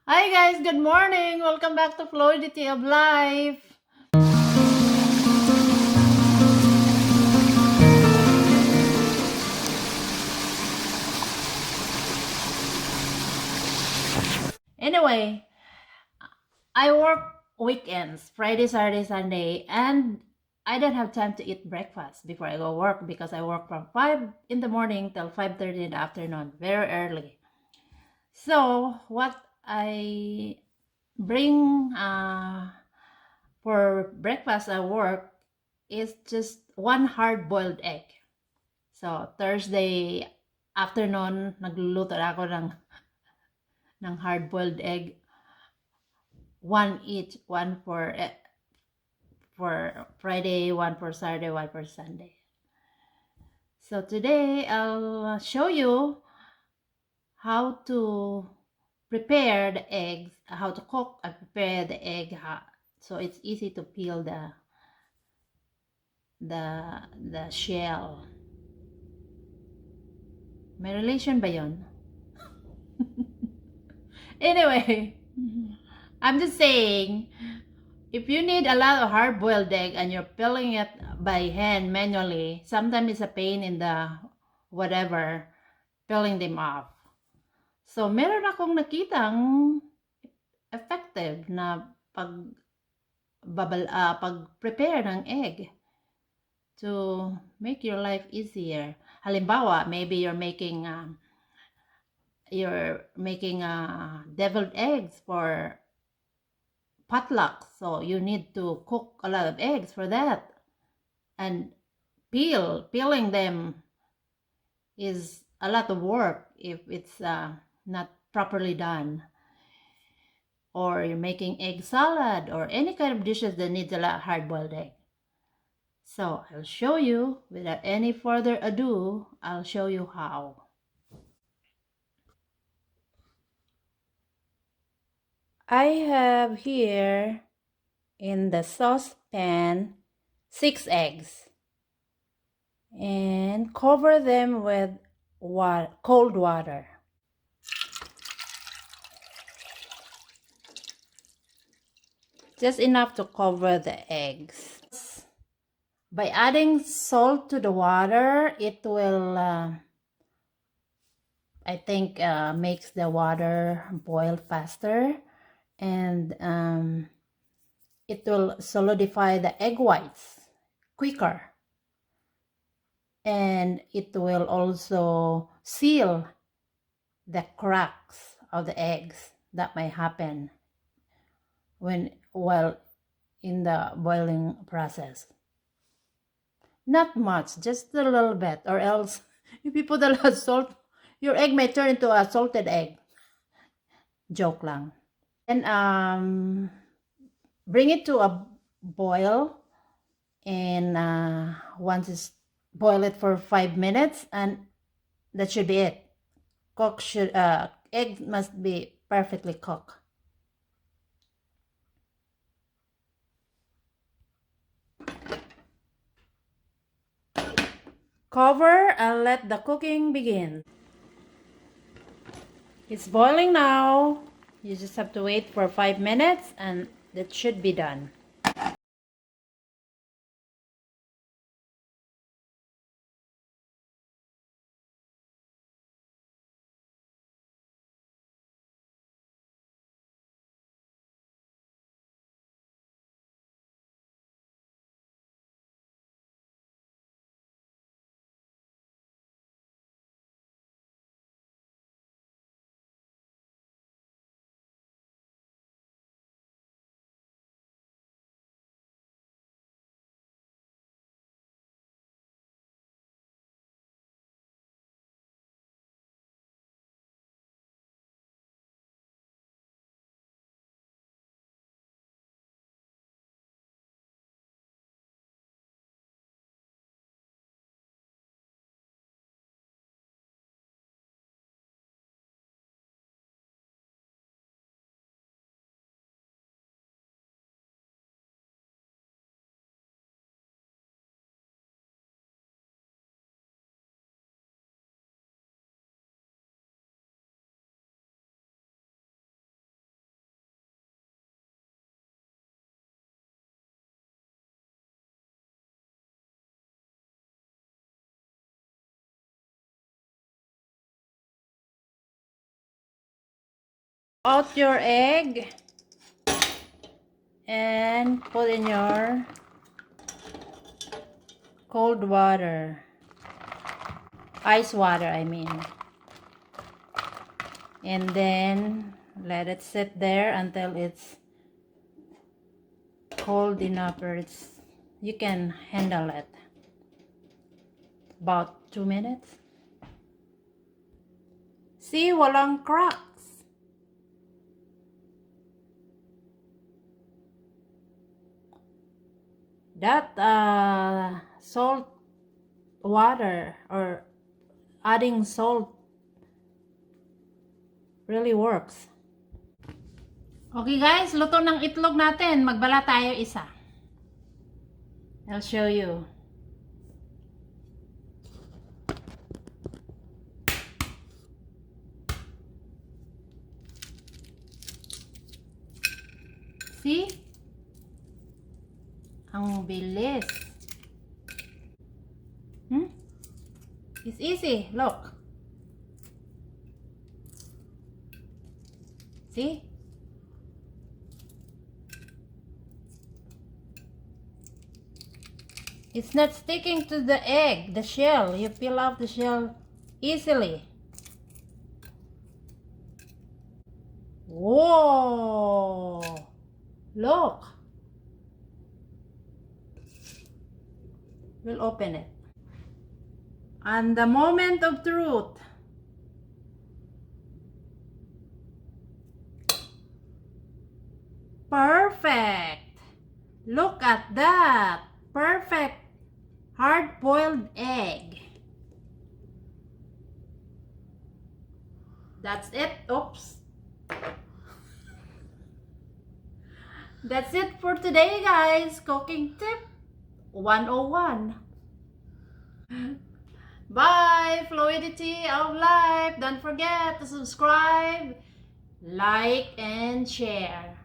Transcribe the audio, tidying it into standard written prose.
Hi guys, good morning. Welcome back to Fluidity of Life. Anyway, I work weekends, Friday, Saturday, Sunday, and I don't have time to eat breakfast before I go work because I work from 5 in the morning till 5:30 in the afternoon, very early. So, what I bring for breakfast at work is just one hard-boiled egg. So, Thursday afternoon, nagluluto na ako ng hard-boiled egg. One each, one for Friday, one for Saturday, one for Sunday. So today, I'll show you how to prepare the eggs, how to cook and prepare the egg. So it's easy to peel the shell. May relation ba yun? Anyway, I'm just saying, if you need a lot of hard-boiled egg and you're peeling it by hand manually, sometimes it's a pain in the whatever, peeling them off. So, meron akong nakitang effective na pag-prepare ng egg to make your life easier. Halimbawa, maybe you're making deviled eggs for potluck, so you need to cook a lot of eggs for that, and peeling them is a lot of work if it's not properly done. Or you're making egg salad or any kind of dishes that needs a lot of hard-boiled egg. So I'll show you, without any further ado, I'll show you how. I have here in the saucepan 6 eggs and cover them with cold water. Just enough to cover the eggs. By adding salt to the water, it will, I think, makes the water boil faster, and it will solidify the egg whites quicker, and it will also seal the cracks of the eggs that may happen while in the boiling process. Not much, just a little bit, or else if you put a lot of salt, your egg may turn into a salted egg. Joke lang. And bring it to a boil, and once it's boil it for 5 minutes, and that should be it. Egg must be perfectly cooked. Cover and let the cooking begin. It's boiling now. You just have to wait for 5 minutes and that should be done. out your egg and put in your cold water, ice water I mean, and then let it sit there until it's cold enough or you can handle it. About 2 minutes. See, walang cracks. That salt water or adding salt really works. Okay guys, luto ng itlog natin. Magbala tayo isa. I'll show you. See? Ang bilis. It's easy. Look. See? It's not sticking to the egg, the shell. You peel off the shell easily. Whoa! Look. We'll open it. And the moment of truth. Perfect. Look at that. Perfect hard-boiled egg. That's it. Oops. That's it for today, guys. Cooking tip 101. Bye, fluidity of life. Don't forget to subscribe, like, and share.